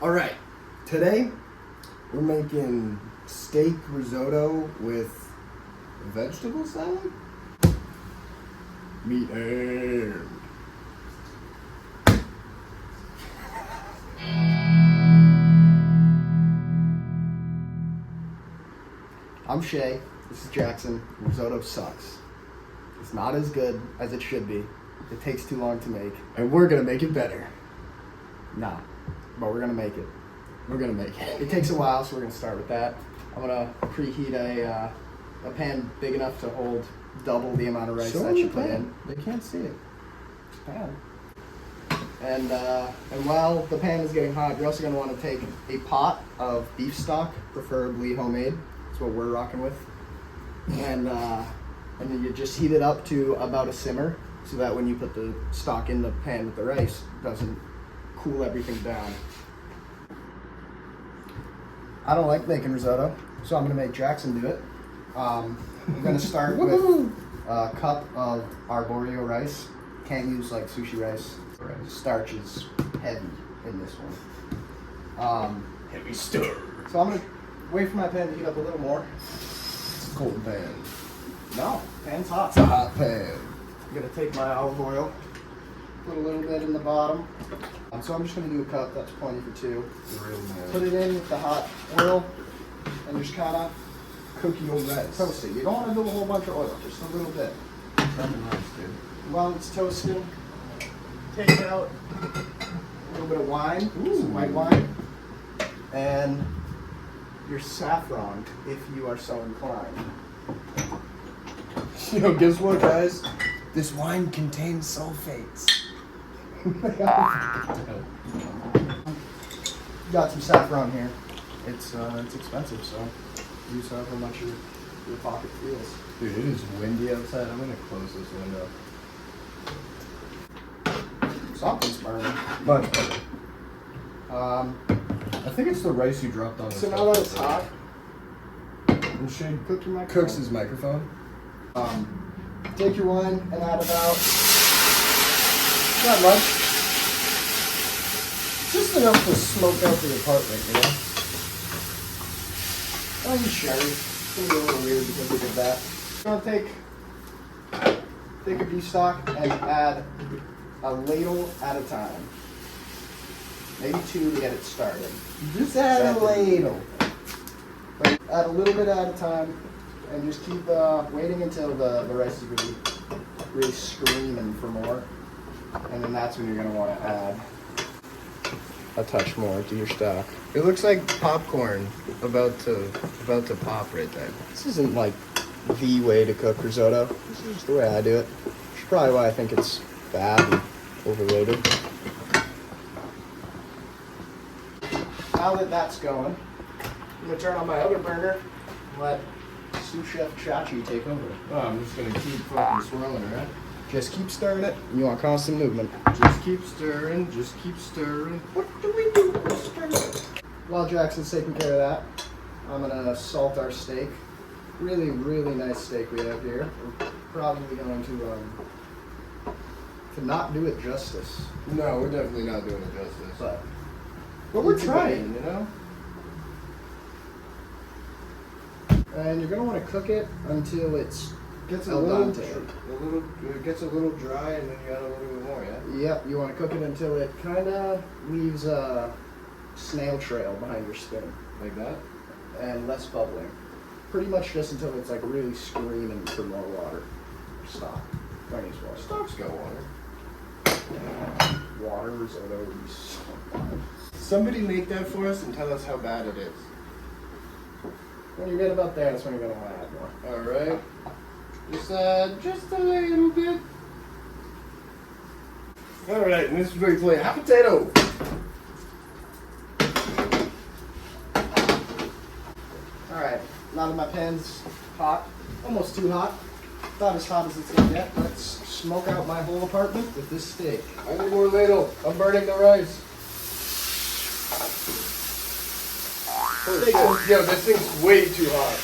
All right, today we're making steak risotto with vegetable salad. Meat and I'm Shay. This is Jackson. Risotto sucks. It's not as good as it should be. It takes too long to make, and we're gonna make it better. Nah, but we're gonna make it. We're gonna make it. It takes a while, so we're gonna start with that. I'm gonna preheat a pan big enough to hold double the amount of rice that you put in. They can't see it. It's a pan. And while the pan is getting hot, you're also gonna want to take a pot of beef stock, preferably homemade. That's what we're rocking with. And then you just heat it up to about a simmer, so that when you put the stock in the pan with the rice, it doesn't cool everything down. I don't like making risotto, so I'm gonna make Jackson do it. I'm gonna start with a cup of arborio rice. Can't use like sushi rice. Starch is heavy in this one. Heavy stir. So I'm gonna wait for my pan to heat up a little more. It's a cold pan. No, pan's hot. It's a hot pan. I'm gonna take my olive oil, put a little bit in the bottom. So I'm just gonna do a cup, that's plenty for two. Real nice. Put it in with the hot oil and just kind of Cook your rice. toast it. You don't want to do a whole bunch of oil, just a little bit. Something nice, dude. While it's toasting, take out a little bit of wine, some white wine, and your saffron if you are so inclined. You know, guess what, guys? This wine contains sulfates. Got some saffron here. It's expensive, so use however much your pocket feels. Dude, it is windy outside. I'm gonna close this window. Something's burning. Much better. I think it's the rice you dropped on the So now that it's hot, and Shane cook your microphone. cooks his microphone. Take your wine and add about, not much, Just enough to smoke out the apartment, you know? I'll use sherry. It's going to be a little weird because we did that. I'm going to take a beef stock and add a ladle at a time. Maybe two to get it started. Just add a ladle. But add a little bit at a time and just keep waiting until the rice is really screaming for more. And then that's when you're going to want to add a touch more to your stock. It looks like popcorn about to pop right there. This isn't like the way to cook risotto. This is just the way I do it. Which is probably why I think it's bad and overrated. Now that that's going, I'm going to turn on my other burner and let sous chef Chachi take over. Oh, I'm just gonna keep fucking swirling, right? Just keep stirring it. You want constant movement. Just keep stirring, just keep stirring. What do we do with stirring? While Jackson's taking care of that, I'm going to salt our steak. Really, really nice steak we have here. We're probably going to not do it justice. No, we're definitely not doing it justice. But we're It's a trying, game, you know? And you're going to want to cook it until it's Gets a al little, dente. it gets a little dry, and then you add a little bit more, yeah? Yep, you want to cook it until it kind of leaves a snail trail behind your spoon. Like that? And less bubbling. Pretty much just until it's like really screaming for more water. Stock. Don't use water. Stock's got water. Water risotto would be so fun. Somebody make that for us and tell us how bad it is. When you get about there, that's when you're going to want to add more. Alright. Just a little bit. Alright, and this is where you play hot potato. Alright, now that my pan's hot, almost too hot, not as hot as it's going to get, let's smoke out my whole apartment with this steak. I need more ladle. I'm burning the rice. Oh, shit. Yo, this thing's way too hot.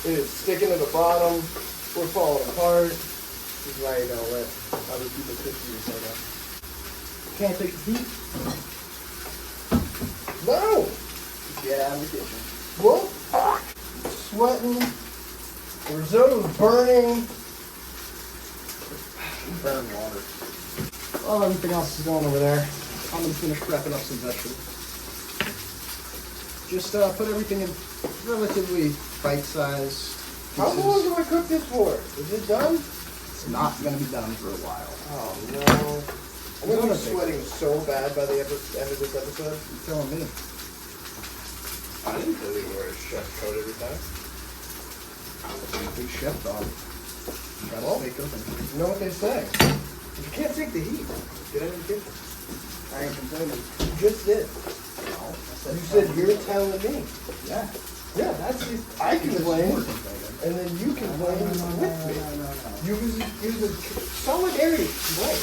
It is sticking to the bottom. We're falling apart. This is why you don't let other people cook you so Can't take the heat. No! Get out of the kitchen. What? Sweating. The risotto's burning. Burn water. Well, everything else is going over there. I'm gonna finish prepping up some vegetables. Just put everything in relatively bite-sized pieces. How long do I cook this for? Is it done? It's not gonna be done for a while. Oh no. I'm gonna be sweating so bad by the end of this episode. You're telling me. I didn't know you wear a chef coat every time. Big chef dog. Got Well, to steak open. You know what they say? You can't take the heat. Get out of the kitchen. I ain't complaining. You just did. No, I You said you're telling me. Yeah. Yeah, that's just, I complain, We're complaining. and then you complain with me. No. Use a solidarity complaint.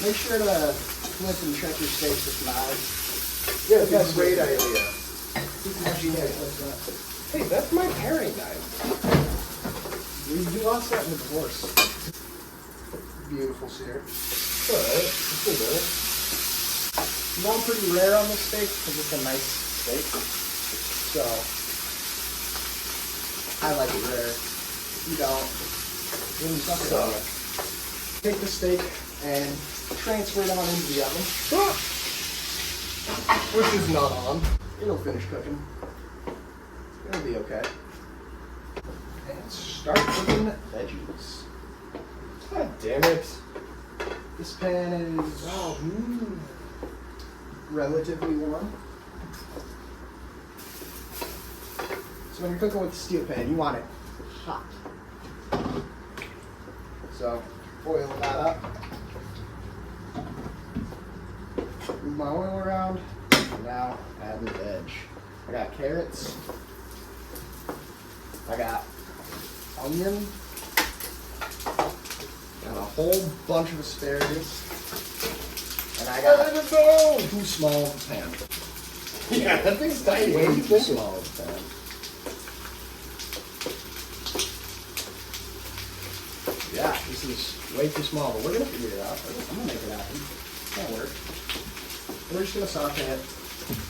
Make sure to flip and check your steaks with knives. Yeah, that's a great idea. Yeah. Hey, that's my paring knife. You lost that in the divorce. Beautiful sear. Alright, it's a minute. You want pretty rare on this steak because it's a nice steak. So, I like it rare. You don't. Then suck it on it. Take the steak and transfer it on into the oven. Which is not on. It'll finish cooking. It'll be okay. And start cooking veggies. God damn it. This pan is relatively warm. So when you're cooking with the steel pan, you want it hot. So boil that up. Move my oil around. And now add the veg. I got carrots. I got onion. Got a whole bunch of asparagus. And I got too small of a pan. Yeah, that thing's tiny. Way too small of a pan. Yeah, this is way too small, but we're gonna figure it out. I'm gonna make it happen. Can't work. We're just gonna saute it.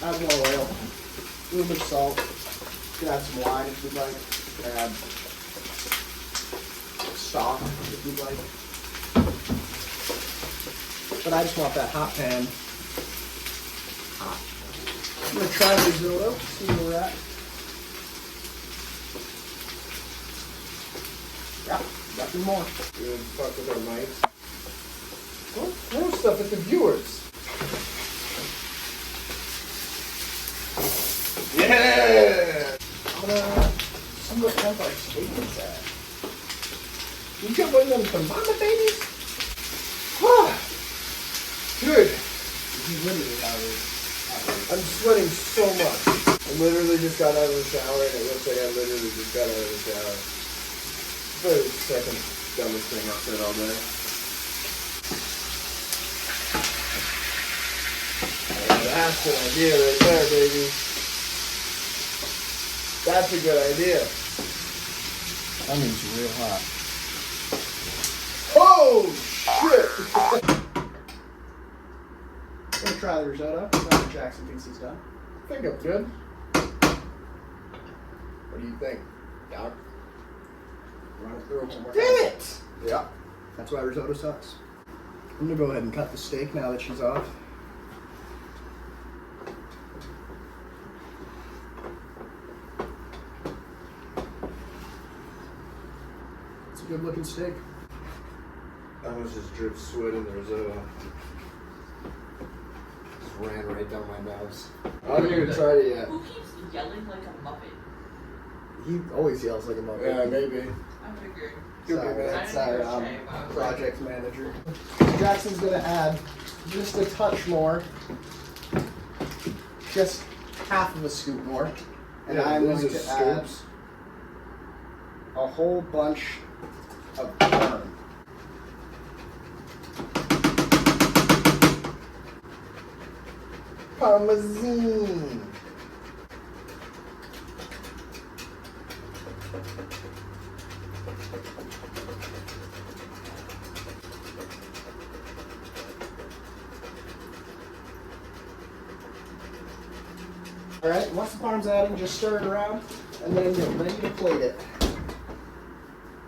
Add more oil. A little bit of salt. You can add some wine if you'd like. You can add stock if you'd like. But I just want that hot pan hot. I'm gonna try the risotto, see where we're at. Yeah, nothing more. You would fuck with our mics. Don't throw stuff at the viewers. Yeah! I'm gonna see what temp our steak is at. You got one of them banana babies? Dude, This is literally how I'm sweating so much. I literally just got out of the shower and it looks like I literally just got out of the shower. It's the second dumbest thing I've said all day. That's an idea right there, baby. That's a good idea. Onion's real hot. Oh, shit! I'm gonna try the risotto. Dr. Jackson thinks he's done. I think I'm good. What do you think, Doc? Run it through one more time. Damn it! Yeah. That's why risotto sucks. I'm gonna go ahead and cut the steak now that she's off. It's a good looking steak. I almost just dripped sweat in the risotto. Just ran right down my nose. I haven't even tried it yet. Who keeps yelling like a muppet? He always yells like a muppet. Yeah, maybe. I figured. Sorry, I that's didn't our hear Shay, but I was project manager. Jackson's gonna add just a touch more, just half of a scoop more, and Yeah, I'm these going are to add scoops. a whole bunch of corn. Parmesan. All right, once the parm's added, just stir it around, and then you're ready to plate it.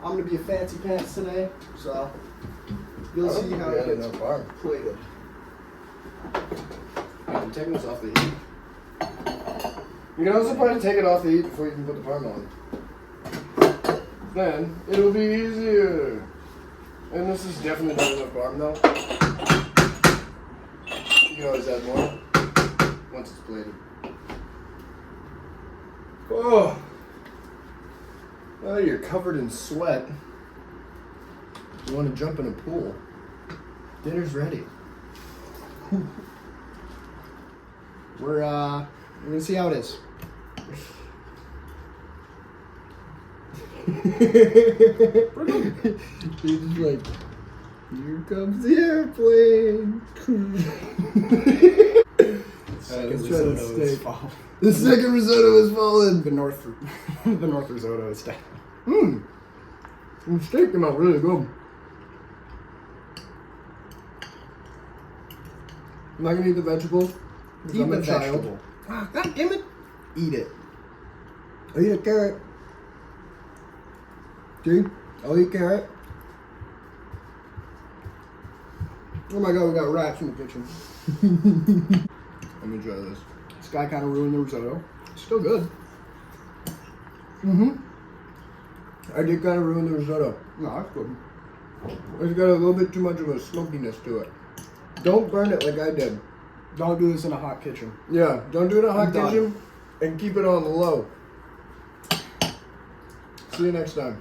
I'm gonna be a fancy pants today, so you'll see how it gets plated. I'm taking this off the heat. You can also probably take it off the heat before you can put the parm on. Then it'll be easier. And this is definitely not enough parm though. You can always add more once it's plated. Oh, oh, you're covered in sweat. You want to jump in a pool? Dinner's ready. We're gonna see how it is. He's just like, here comes the airplane. Second let's try to risotto is stay. falling. The second risotto has fallen. The north risotto is down. The steak came out really good. I'm not gonna eat the vegetables. Eat I'm the a child. vegetable. Ah, God damn it! Eat it. I'll eat a carrot. See? I'll eat carrot. Oh my god, we got rats in the kitchen. Let me try this. This guy kind of ruined the risotto. It's still good. I did kind of ruin the risotto. No, that's good. It's got a little bit too much of a smokiness to it. Don't burn it like I did. Don't do this in a hot kitchen. Yeah, don't do it in a hot I'm done. kitchen and keep it on the low. See you next time.